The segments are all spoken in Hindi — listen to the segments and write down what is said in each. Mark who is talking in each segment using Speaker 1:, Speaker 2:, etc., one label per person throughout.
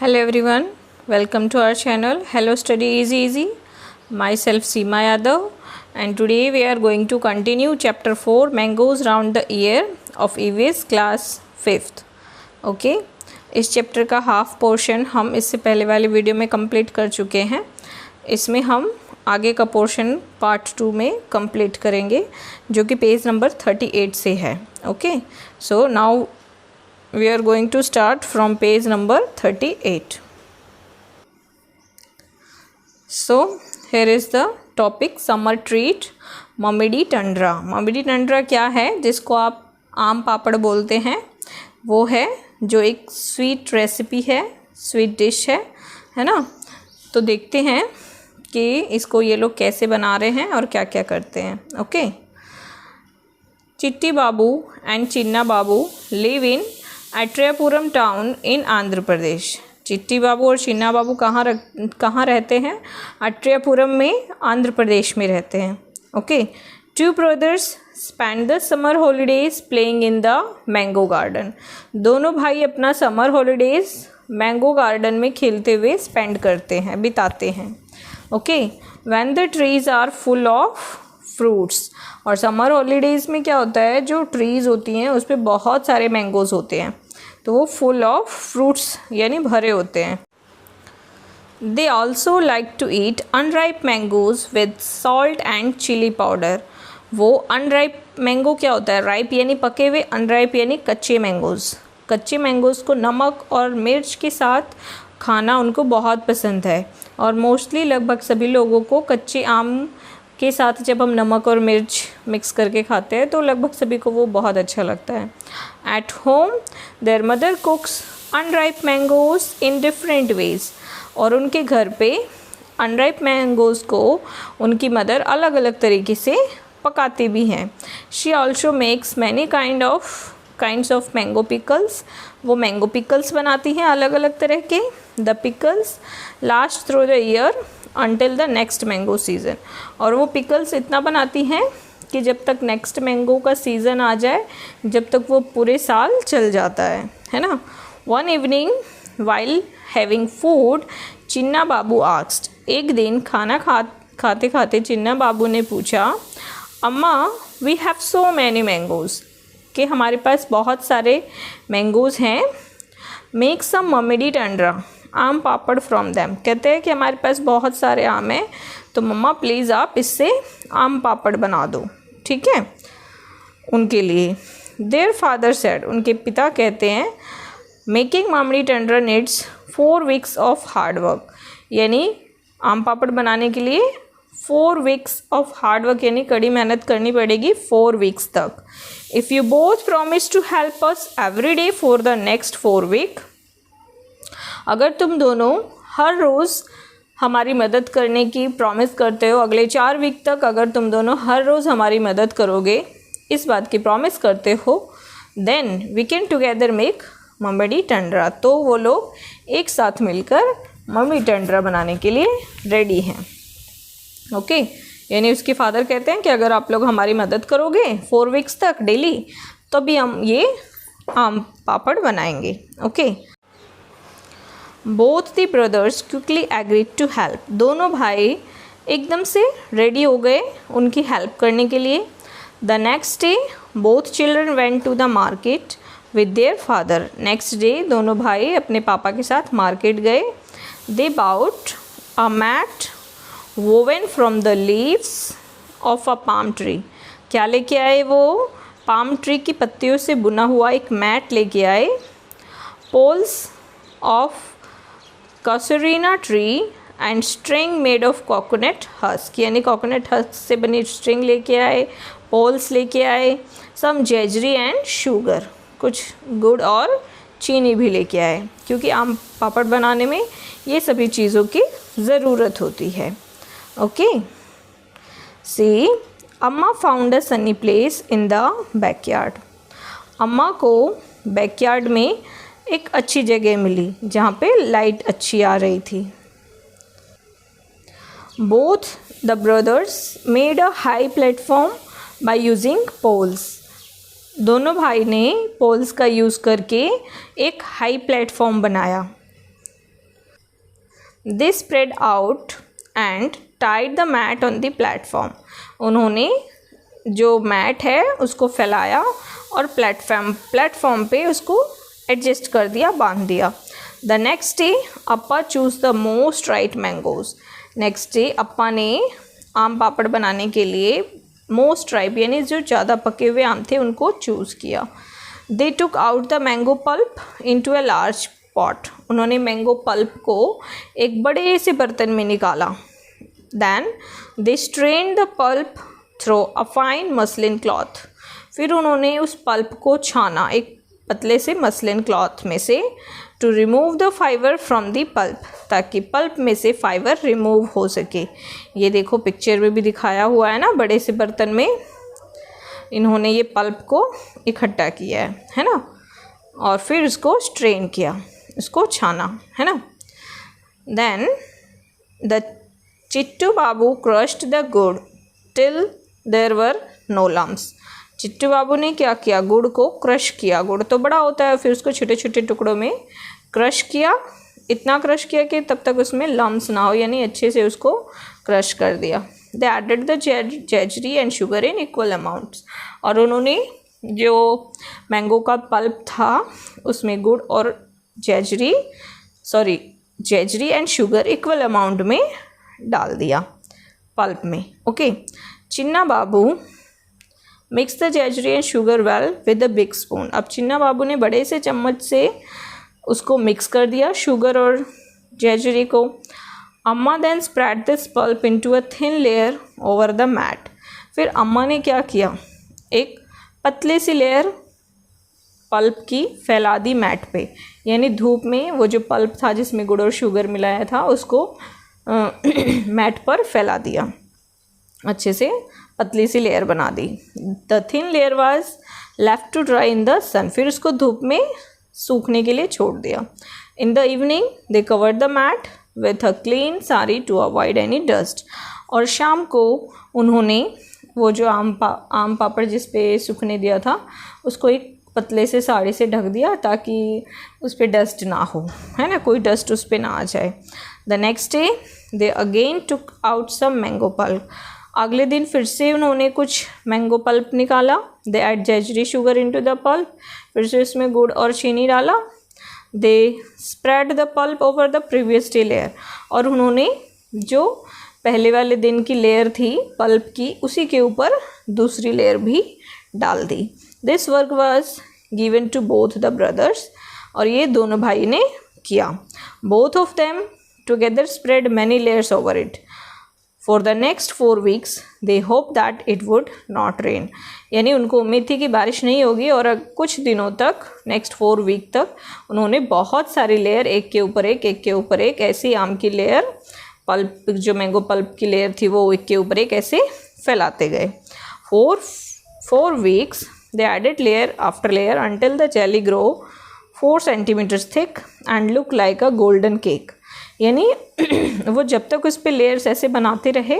Speaker 1: Hello everyone, welcome to our channel Hello Study Easy. Myself Seema Yadav, and today we are going to continue chapter 4 Mangoes Round the Year of EVS class 5th. Okay इस चैप्टर का हाफ पोर्शन हम इससे पहले वाले वीडियो में कंप्लीट कर चुके हैं। इसमें हम आगे का पोर्शन पार्ट 2 में कंप्लीट करेंगे जो कि पेज नंबर 38 से है। Okay so now we are going to start from page number 38. So here is the topic summer treat ममिडी टंडरा। ममिडी टंडरा क्या है, जिसको आप आम पापड़ बोलते हैं, वो है जो एक स्वीट रेसिपी है, स्वीट डिश है ना। तो देखते हैं कि इसको ये लोग कैसे बना रहे हैं और क्या क्या करते हैं। Okay Chitti Babu and Chinna Babu live in Atreyapuram town in Andhra Pradesh. Chitti Babu और चिन्ना बाबू कहाँ रहते हैं? अट्रियापुरम में, आंध्र प्रदेश में रहते हैं। Okay two brothers spend the summer holidays playing in the mango garden. दोनों भाई अपना समर हॉलीडेज मैंगो गार्डन में खेलते हुए स्पेंड करते हैं, बिताते हैं। Okay when the trees are full of fruits. और समर हॉलीडेज़ में क्या होता है, जो ट्रीज़ होती हैं उस पर बहुत सारे मैंगोज़ होते हैं, तो वो फुल ऑफ फ्रूट्स यानी भरे होते हैं। They also like to eat unripe mangoes with salt and chilli powder. वो अनराइप मैंगो क्या होता है, राइप यानी पके हुए, अनराइप यानी कच्चे मैंगोज़। कच्चे मैंगोज़ को नमक और मिर्च के साथ खाना उनको बहुत पसंद है, और मोस्टली लगभग सभी लोगों को कच्चे आम के साथ जब हम नमक और मिर्च मिक्स करके खाते हैं तो लगभग सभी को वो बहुत अच्छा लगता है। At home their mother cooks unripe mangoes in different ways. और उनके घर पे अनराइप मैंगोज़ को उनकी मदर अलग अलग तरीके से पकाती भी हैं। She also makes many kinds of mango pickles. वो मैंगो पिकल्स बनाती हैं अलग अलग तरह के। The pickles last through the year until the next mango season. और वो पिकल्स इतना बनाती हैं कि जब तक नेक्स्ट मैंगो का सीज़न आ जाए, जब तक वो पूरे साल चल जाता है ना। One evening while having food Chinna Babu asked. एक दिन खाना खाते खाते चिन्ना बाबू ने पूछा, अम्मा we have so many mangoes, कि हमारे पास बहुत सारे मैंगोज़ हैं। मेक सम ममिडी टंडरा आम पापड़ फ्रॉम देम। कहते हैं कि हमारे पास बहुत सारे आम हैं, तो मम्मा प्लीज़ आप इससे आम पापड़ बना दो, ठीक है, उनके लिए। देयर फादर सेड, उनके पिता कहते हैं, making mamidi tandra needs 4 weeks of hard work. यानी आम पापड़ बनाने के लिए 4 weeks ऑफ हार्ड वर्क यानी कड़ी मेहनत करनी पड़ेगी 4 weeks तक। If you both promise to help us every day for the next 4 week, अगर तुम दोनों हर रोज़ हमारी मदद करने की प्रॉमिस करते हो, अगले 4 वीक तक अगर तुम दोनों हर रोज़ हमारी मदद करोगे, इस बात की प्रॉमिस करते हो, then we can together make mamidi tandra. तो वो लोग एक साथ मिलकर ममिडी टंडरा बनाने के लिए रेडी हैं। ओके यानी उसके फादर कहते हैं कि अगर आप लोग हमारी मदद करोगे 4 weeks तक डेली, तभी हम ये आम पापड़ बनाएंगे। Okay both the brothers quickly agreed to help. दोनों भाई एकदम से रेडी हो गए उनकी हेल्प करने के लिए। The next day both children went to the market with their father. Next day दोनों भाई अपने पापा के साथ मार्केट गए। They bought a mat woven from the leaves of a palm tree. क्या लेके आए वो? पाम ट्री की पत्तियों से बुना हुआ एक मैट लेके आए। Poles of casuarina tree and string made of coconut husk. यानी कोकोनट हस्क से बनी स्ट्रिंग लेके आए, पोल्स लेके आए। सम जेजरी एंड शुगर, कुछ गुड़ और चीनी भी लेके आए, क्योंकि आम पापड़ बनाने में ये सभी चीज़ों की ज़रूरत होती है। ओके सी अम्मा found a Sunny place in the backyard. अम्मा को बैकयार्ड में एक अच्छी जगह मिली जहाँ पे लाइट अच्छी आ रही थी। Both the brothers made a high platform by using poles. दोनों भाई ने पोल्स का यूज़ करके एक हाई प्लेटफॉर्म बनाया। They spread out and tied the mat on the platform. उन्होंने जो मैट है उसको फैलाया और प्लेटफॉर्म पे उसको एडजस्ट कर दिया, बांध दिया। The next day Appa choose the most ripe mangoes. Next day Appa ने आम पापड़ बनाने के लिए मोस्ट राइप यानी जो ज़्यादा पके हुए आम थे उनको चूज़ किया। They took out the mango pulp into a large pot. उन्होंने मैंगो पल्प को एक बड़े से बर्तन में निकाला। Then they strain the pulp through a fine muslin cloth. फिर उन्होंने उस पल्प को छाना एक पतले से मसलिन क्लॉथ में से, to remove the fibre from the pulp, ताकि पल्प में से फाइबर रिमूव हो सके। ये देखो पिक्चर में भी दिखाया हुआ है ना, बड़े से बर्तन में इन्होंने ये पल्प को इकट्ठा किया है ना, और फिर उसको स्ट्रेन किया, इसको छाना है ना। Then the Chittu Babu crushed the gur till there were no lumps. Chittu Babu ने क्या किया, गुड़ को क्रश किया। गुड़ तो बड़ा होता है, फिर उसको छोटे छोटे टुकड़ों में क्रश किया। इतना क्रश किया कि तब तक उसमें लम्प्स ना हो, यानी अच्छे से उसको क्रश कर दिया। They added the jaggery and sugar in equal amounts. और उन्होंने जो मैंगो का पल्प था उसमें गुड़ और jaggery and sugar equal amount में डाल दिया पल्प में। Okay. Chinna Babu mix the jaggery and sugar well with the big spoon. अब चिन्ना बाबू ने बड़े से चम्मच से उसको मिक्स कर दिया शुगर और जैजरी को। अम्मा then spread this pulp into a thin layer over the mat. फिर अम्मा ने क्या किया, एक पतले सी लेयर पल्प की फैला दी मैट पे, यानी धूप में वो जो पल्प था जिसमें गुड़ और शुगर मिलाया था उसको मैट पर फैला दिया, अच्छे से पतली सी लेयर बना दी। The thin layer was left to dry in the sun. फिर उसको धूप में सूखने के लिए छोड़ दिया। In the evening they covered the mat with a clean sari to avoid any dust. और शाम को उन्होंने वो जो आम पापड़ जिस पे सूखने दिया था उसको एक पतले से साड़ी से ढक दिया ताकि उस पर डस्ट ना हो, है ना, कोई डस्ट उस पर ना आ जाए। The next day they again took out some mango pulp. अगले दिन फिर से उन्होंने कुछ मैंगो पल्प निकाला। They add jaggery sugar into the pulp. फिर से उसमें गुड़ और चीनी डाला। They spread the pulp over the previous day layer. और उन्होंने जो पहले वाले दिन की लेयर थी पल्प की उसी के ऊपर दूसरी लेयर भी डाल दी। This work was given to both the brothers. और ये दोनों भाई ने किया। Both of them together spread many layers over it. For the next 4 weeks they hope that it would not rain. यानी उनको उम्मीद थी कि बारिश नहीं होगी, और कुछ दिनों तक नेक्स्ट 4 week तक उन्होंने बहुत सारी लेयर एक के ऊपर एक ऐसी आम की लेयर पल्प जो मैंगो पल्प की लेयर थी वो एक के ऊपर एक ऐसे फैलाते गए। 4 weeks they added layer after layer until the jelly grow 4 centimeters thick and look like a golden cake। यानी वो जब तक उस पर लेयर्स ऐसे बनाते रहे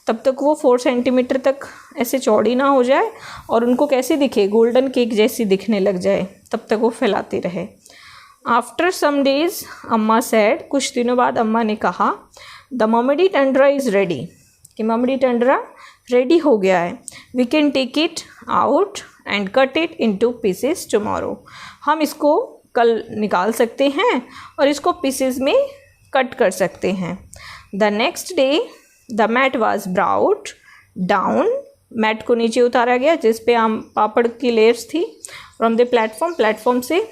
Speaker 1: तब तक वो 4 सेंटीमीटर तक ऐसे चौड़ी ना हो जाए और उनको कैसी दिखे, गोल्डन केक जैसी दिखने लग जाए, तब तक वो फैलाते रहे। आफ्टर सम डेज अम्मा सेड, कुछ दिनों बाद अम्मा ने कहा, the mamidi tandra is ready, कि ममडी टंडरा रेडी हो गया है। We can take it out and cut it into pieces tomorrow. हम इसको कल निकाल सकते हैं और इसको पीसेस में कट कर सकते हैं। The next day the mat was brought down. Mat को नीचे उतारा गया जिस पे आम पापड़ की लेयर्स थी फ्रॉम द प्लेटफॉर्म से।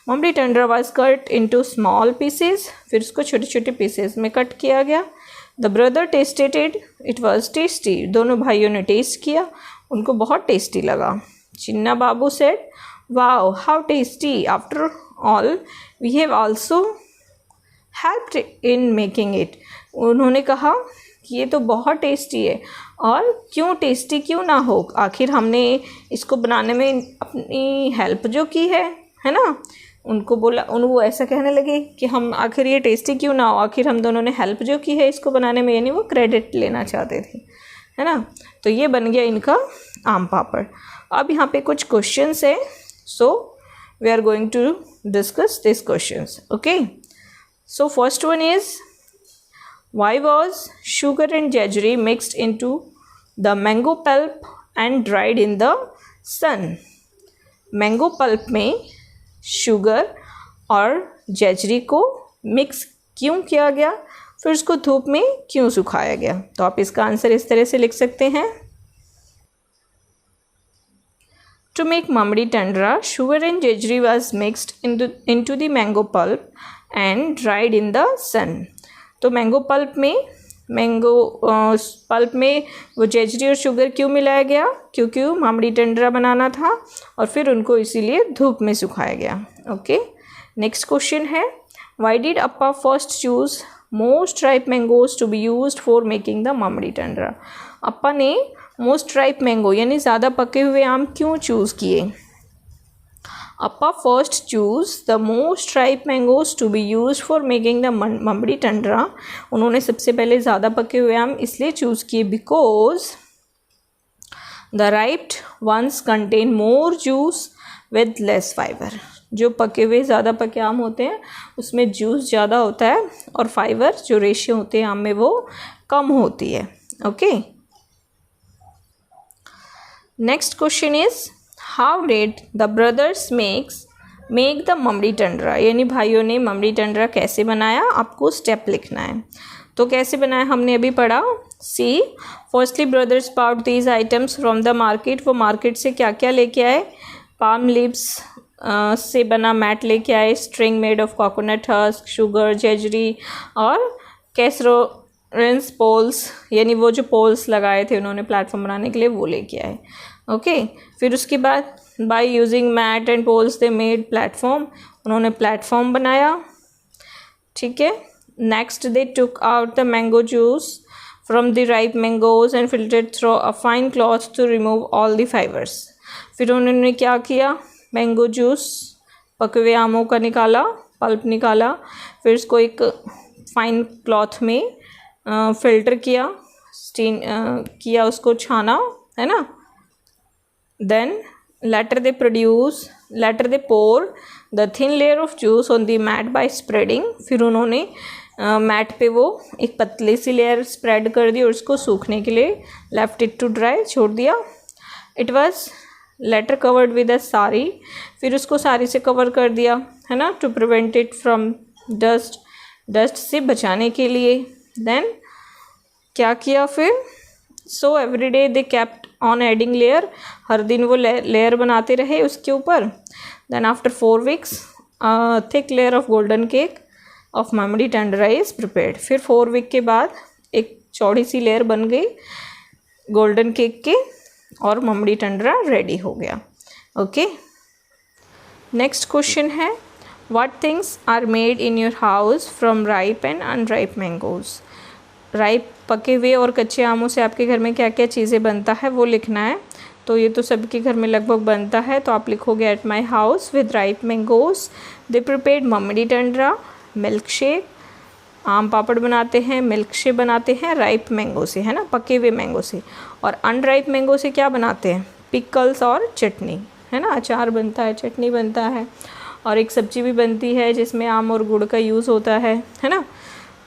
Speaker 1: Mamidi tandra was cut into small pieces. फिर उसको छोटे छोटे पीसेस में कट किया गया। The brother tasted it was tasty. दोनों भाइयों ने टेस्ट किया, उनको बहुत टेस्टी लगा। Chinna Babu said, wow how tasty, after all we have also helped in making it. उन्होंने कहा कि ये तो बहुत टेस्टी है, और क्यों टेस्टी क्यों ना हो, आखिर हमने इसको बनाने में अपनी हेल्प जो की है ना। उनको बोला, वो ऐसा कहने लगे कि हम आखिर ये टेस्टी क्यों ना हो, आखिर हम दोनों ने हेल्प जो की है इसको बनाने में, यानी वो क्रेडिट लेना चाहते थे, है ना। तो ये बन गया इनका आम पापड़। अब यहाँ पे कुछ क्वेश्चंस है, so we are going to discuss this questions. Okay, so first one is, Why was sugar and jaggery mixed into the mango pulp and dried in the sun? Mango pulp में शुगर और जैजरी को मिक्स क्यों किया गया, फिर उसको धूप में क्यों सुखाया गया? तो आप इसका आंसर इस तरह से लिख सकते हैं. To make Mamdi Tandra, sugar and jaggery was mixed into the mango pulp and dried in the sun. तो मैंगो पल्प में वो जैजरी और शुगर क्यों मिलाया गया? क्योंकि मामड़ी टंडरा बनाना था और फिर उनको इसीलिए धूप में सुखाया गया. ओके, नेक्स्ट क्वेश्चन है, why did Appa first choose most ripe mangoes to be used for making the mamidi tandra? Appa ने मोस्ट राइप मैंगो यानी ज़्यादा पके हुए आम क्यों चूज़ किए? Appa first choose the most ripe mangoes to be use for making the mamidi tandra. उन्होंने सबसे पहले ज़्यादा पके हुए आम इसलिए चूज़ किए because the riped ones contain more juice with less fibre. जो पके हुए ज़्यादा पके आम होते हैं उसमें जूस ज़्यादा होता है और फाइबर जो रेशियो होते हैं आम में वो कम होती है. Okay, next question is, how did the brothers make the mamidi tandra? यानी भाइयों ने ममड़ी टंडरा कैसे बनाया? आपको स्टेप लिखना है. तो कैसे बनाया हमने अभी पढ़ा. See, firstly brothers bought these items from the market. वो मार्केट से क्या क्या लेके आए? पाम लीव्स से बना मैट लेके आए, string made of coconut husk, sugar, jaggery और कैसरोल्स पोल्स, यानी वो जो पोल्स लगाए थे उन्होंने प्लेटफॉर्म बनाने के लिए वो लेके आए. ओके, फिर उसके बाद by using mat and poles they made platform. उन्होंने प्लेटफॉर्म बनाया. ठीक है, next they took out the mango juice from the ripe mangoes and filtered through a fine cloth to remove all the fibres. फिर उन्होंने क्या किया? मैंगो जूस पके हुए आमों का निकाला, पल्प निकाला, फिर उसको एक फाइन क्लॉथ में फिल्टर किया, स्टीम किया, उसको छाना, है ना. Then later they pour the thin layer of juice on the mat by spreading. फिर उन्होंने मैट पे वो एक पतली सी लेयर स्प्रेड कर दी और उसको सूखने के लिए left it to dry छोड़ दिया. It was later covered with a sari. फिर उसको सारी से कवर कर दिया, है ना, to prevent it from dust से बचाने के लिए. Then क्या किया फिर? So every day they kept on adding layer. हर दिन वो लेयर बनाते रहे उसके ऊपर. Then after 4 weeks thick layer of golden cake of mamidi tandra is prepared. फिर 4 week के बाद एक चौड़ी सी लेयर बन गई गोल्डन केक के और ममड़ी टंडरा रेडी हो गया. ओके, नेक्स्ट क्वेश्चन है, what things are made in your house from ripe and unripe mangoes? Ripe पके हुए और कच्चे आमों से आपके घर में क्या क्या चीज़ें बनता है वो लिखना है. तो ये तो सबके घर में लगभग बनता है. तो आप लिखोगे, at my house with ripe mangoes they prepared mamidi tandra, milk shake, aam papad बनाते हैं, मिल्क शेक बनाते हैं राइप मैंगो से, है ना, पके हुए मैंगो से. और अनराइप मैंगो से क्या बनाते हैं? पिकल्स और चटनी, है ना, अचार बनता है, चटनी बनता है और एक सब्जी भी बनती है जिसमें आम और गुड़ का यूज़ होता है ना.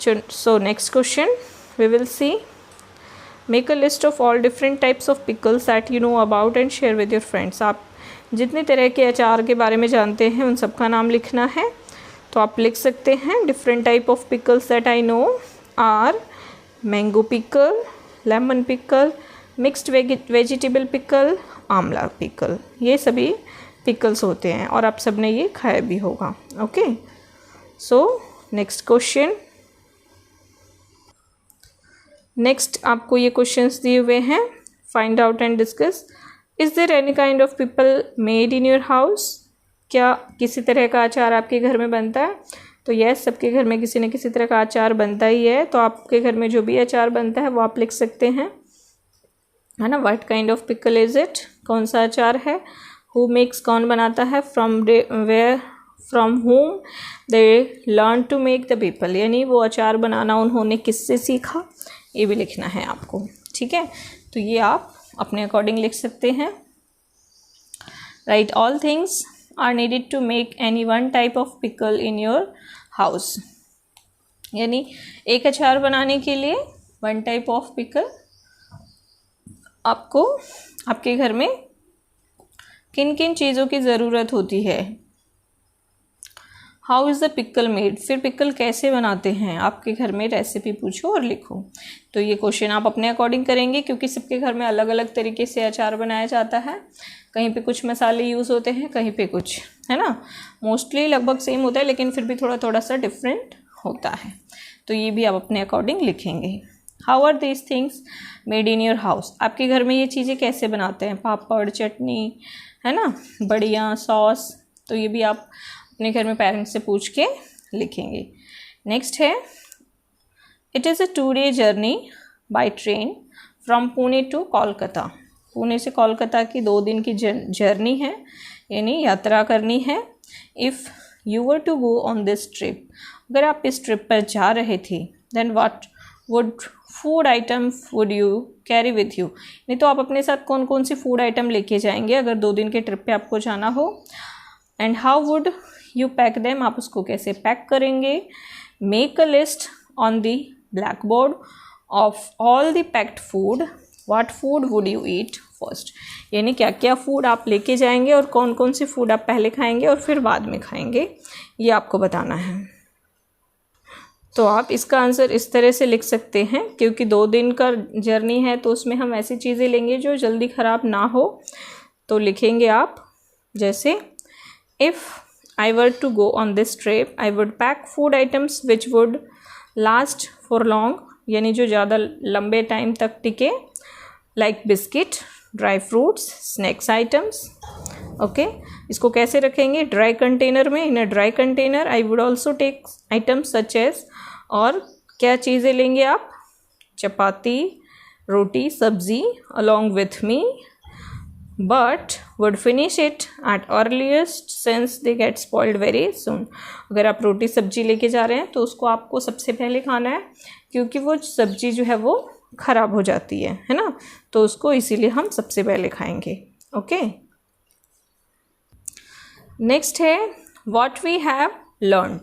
Speaker 1: So next question we will see, make a list of all different types of pickles that you know about and share with your friends. आप जितने तरह के अचार के बारे में जानते हैं उन सब का नाम लिखना है. तो आप लिख सकते हैं, different type of pickles that I know are mango pickle, lemon pickle, mixed vegetable pickle, Amla pickle. ये सभी pickles होते हैं और आप सब ने ये खाया भी होगा. Okay, so next question. Next आपको ये क्वेश्चंस दिए हुए हैं, find out and discuss. Is there any kind of pickle made in your house? क्या किसी तरह का अचार आपके घर में बनता है? तो यस, सबके घर में किसी न किसी तरह का अचार बनता ही है. तो आपके घर में जो भी अचार बनता है वो आप लिख सकते हैं, है ना. What kind of pickle is it? कौन सा अचार है? हु मेक्स, कौन बनाता है? From whom they learn to make the people, यानी वो अचार बनाना उन्होंने किससे सीखा, ये भी लिखना है आपको. ठीक है, तो ये आप अपने अकॉर्डिंग लिख सकते हैं. Write all things are needed to make any one type of pickle in your house. यानी एक अचार बनाने के लिए 1 टाइप ऑफ पिकल। आपको आपके घर में किन किन चीज़ों की ज़रूरत होती है। How is the pickle made, फिर पिकल कैसे बनाते हैं, आपके घर में रेसिपी पूछो और लिखो। तो ये क्वेश्चन आप अपने अकॉर्डिंग करेंगे, क्योंकि सबके घर में अलग अलग तरीके से अचार बनाया जाता है। कहीं पे कुछ मसाले यूज़ होते हैं, कहीं पे कुछ, है ना। मोस्टली लगभग सेम होता है, लेकिन फिर भी थोड़ा थोड़ा सा डिफरेंट होता है। तो ये भी आप अपने अकॉर्डिंग लिखेंगे। How are these things made in your house, आपके घर में ये चीज़ें कैसे बनाते हैं, पापड़, चटनी, है ना, बढ़िया, सॉस। तो ये भी आप अपने घर में पेरेंट्स से पूछ के लिखेंगे। नेक्स्ट है, it is a 2-day journey by train from Pune to Kolkata. Pune से कोलकाता की 2 दिन की जर्नी है, यानी यात्रा करनी है। If you were to go on this trip, अगर आप इस ट्रिप पर जा रहे थे, then what would food item would you carry with you, नहीं तो आप अपने साथ कौन कौन सी फूड आइटम लेके जाएंगे अगर 2 दिन के ट्रिप पे आपको जाना हो। And how would you pack them, आप उसको कैसे पैक करेंगे। Make a list on the black board of all the packed food, what food would you eat first, यानी क्या क्या फूड आप लेके जाएंगे और कौन कौन सी फूड आप पहले खाएंगे और फिर बाद में खाएंगे, ये आपको बताना है। तो आप इसका आंसर इस तरह से लिख सकते हैं, क्योंकि 2 दिन का जर्नी है तो उसमें हम ऐसी चीज़ें लेंगे जो जल्दी ख़राब ना हो। तो लिखेंगे आप जैसे, if I were to go on this trip I would pack food items which would last for long, यानी जो ज़्यादा लंबे टाइम तक टिके, like biscuit, dry fruits, snacks items. Okay, इसको कैसे रखेंगे, ड्राई कंटेनर में। In a dry container I would also take items such as, और क्या चीज़ें लेंगे आप, chapati, roti, sabzi along with me, but would finish it at earliest since they get spoiled very soon. अगर आप रोटी सब्जी लेके जा रहे हैं तो उसको आपको सबसे पहले खाना है, क्योंकि वो सब्जी जो है वो ख़राब हो जाती है ना, तो उसको इसीलिए हम सबसे पहले खाएंगे। ओके, नेक्स्ट है, व्हाट वी हैव लर्न,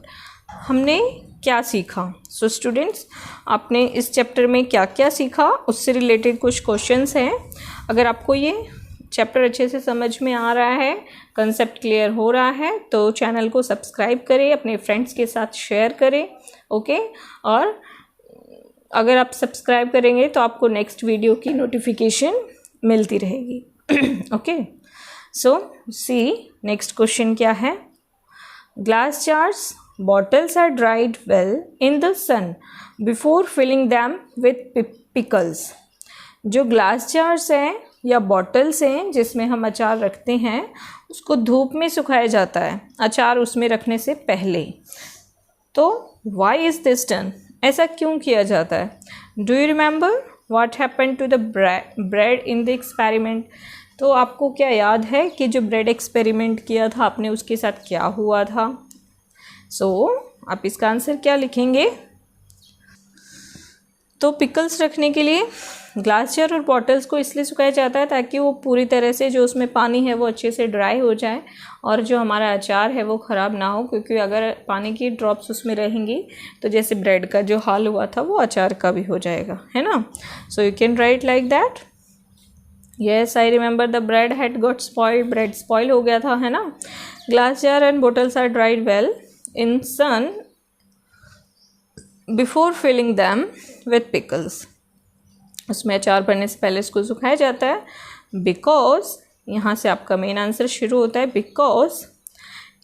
Speaker 1: हमने क्या सीखा। सो स्टूडेंट्स, आपने इस चैप्टर में क्या क्या सीखा उससे रिलेटेड कुछ क्वेश्चंस हैं। अगर आपको ये चैप्टर अच्छे से समझ में आ रहा है, कंसेप्ट क्लियर हो रहा है, तो चैनल को सब्सक्राइब करें, अपने फ्रेंड्स के साथ शेयर करें। ओके, और अगर आप सब्सक्राइब करेंगे तो आपको नेक्स्ट वीडियो की नोटिफिकेशन मिलती रहेगी। ओके, सो सी नेक्स्ट क्वेश्चन क्या है, glass jars bottles are dried well in the sun before filling them with pickles। जो ग्लास जार्स हैं या बॉटल्स हैं जिसमें हम अचार रखते हैं, उसको धूप में सुखाया जाता है अचार उसमें रखने से पहले। तो why is this done, ऐसा क्यों किया जाता है। Do you remember what happened to the bread in the experiment? तो आपको क्या याद है कि जो ब्रेड एक्सपेरिमेंट किया था आपने, उसके साथ क्या हुआ था। आप इसका आंसर क्या लिखेंगे। तो पिकल्स रखने के लिए ग्लास जार और बॉटल्स को इसलिए सुखाया जाता है ताकि वो पूरी तरह से जो उसमें पानी है वो अच्छे से ड्राई हो जाए और जो हमारा अचार है वो ख़राब ना हो, क्योंकि अगर पानी की ड्रॉप्स उसमें रहेंगी तो जैसे ब्रेड का जो हाल हुआ था वो अचार का भी हो जाएगा, है ना। So you can write like that, yes I remember the bread had got spoiled, bread spoil हो गया था, है ना। Glass jar and bottles are dried well in sun before filling them with pickles। उसमें अचार भरने से पहले इसको सुखाया जाता है, because यहाँ से आपका मेन आंसर शुरू होता है, because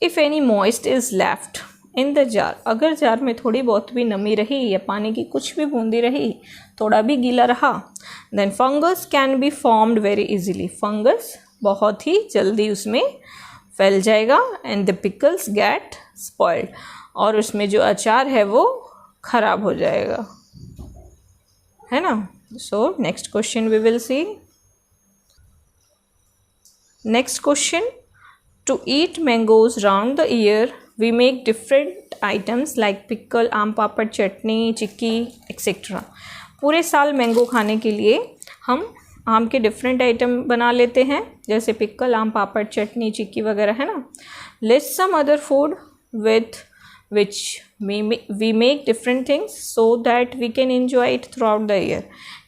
Speaker 1: if any moist is left in the jar, अगर जार में थोड़ी बहुत भी नमी रही या पानी की कुछ भी बूंदी रही, थोड़ा भी गीला रहा, then fungus can be formed very easily, fungus बहुत ही जल्दी उसमें फैल जाएगा, and the pickles get spoiled, और उसमें जो अचार है वो ख़राब हो जाएगा, है ना। So next question we will see. Next question, to eat mangoes round the year we make different items like pickle, aam papad, chutney, chikki etcetera. पूरे साल मैंगो खाने के लिए हम आम के डिफरेंट आइटम बना लेते हैं, जैसे पिकल, आम पापड़, चटनी, चिक्की वगैरह, है ना। List some other food with which we make different things so that we can enjoy it throughout the year.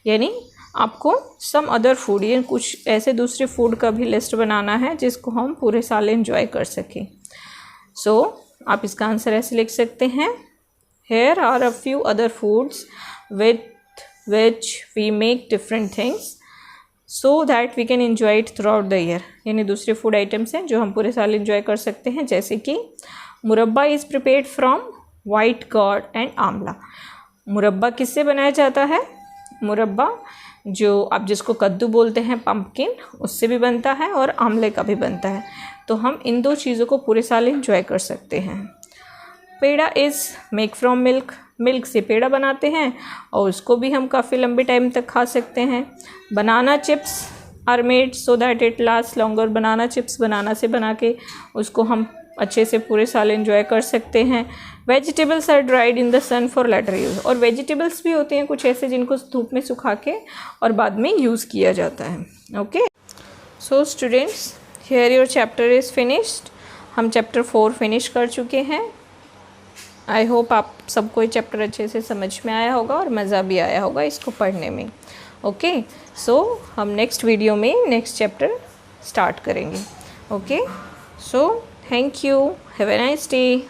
Speaker 1: यानी आपको some other food या कुछ ऐसे दूसरे फूड का भी लिस्ट बनाना है जिसको हम पूरे साल एंजॉय कर सकें. So आप इसका आंसर ऐसे लिख सकते हैं, here are a few other foods with which we make different things so that we can enjoy it throughout the year. यानी दूसरे फूड आइटम्स हैं जो हम पूरे साल एंजॉय कर सकते हैं, जैसे कि murabba is prepared from white curd and amla. मुरब्बा किससे बनाया जाता है? मुरब्बा जो आप जिसको कद्दू बोलते हैं, पम्पकिन, उससे भी बनता है और आंवले का भी बनता है. तो हम इन दो चीज़ों को पूरे साल एंजॉय कर सकते हैं. Peda is make from milk. Milk से पेड़ा बनाते हैं और उसको भी हम काफ़ी लंबे टाइम तक खा सकते हैं. Banana chips are made so that it last longer. Banana chips banana से बना के उसको हम अच्छे से पूरे साल एंजॉय कर सकते हैं. Vegetables are dried in the sun for later use. और वेजिटेबल्स भी होते हैं कुछ ऐसे जिनको धूप में सुखा के और बाद में यूज़ किया जाता है. Okay, so students, here your chapter is finished. हम चैप्टर 4 फिनिश कर चुके हैं. आई होप आप सबको ये चैप्टर अच्छे से समझ में आया होगा और मज़ा भी आया होगा इसको पढ़ने में. ओके, सो हम नेक्स्ट वीडियो में नेक्स्ट चैप्टर स्टार्ट करेंगे. Okay, so thank you. Have a nice day.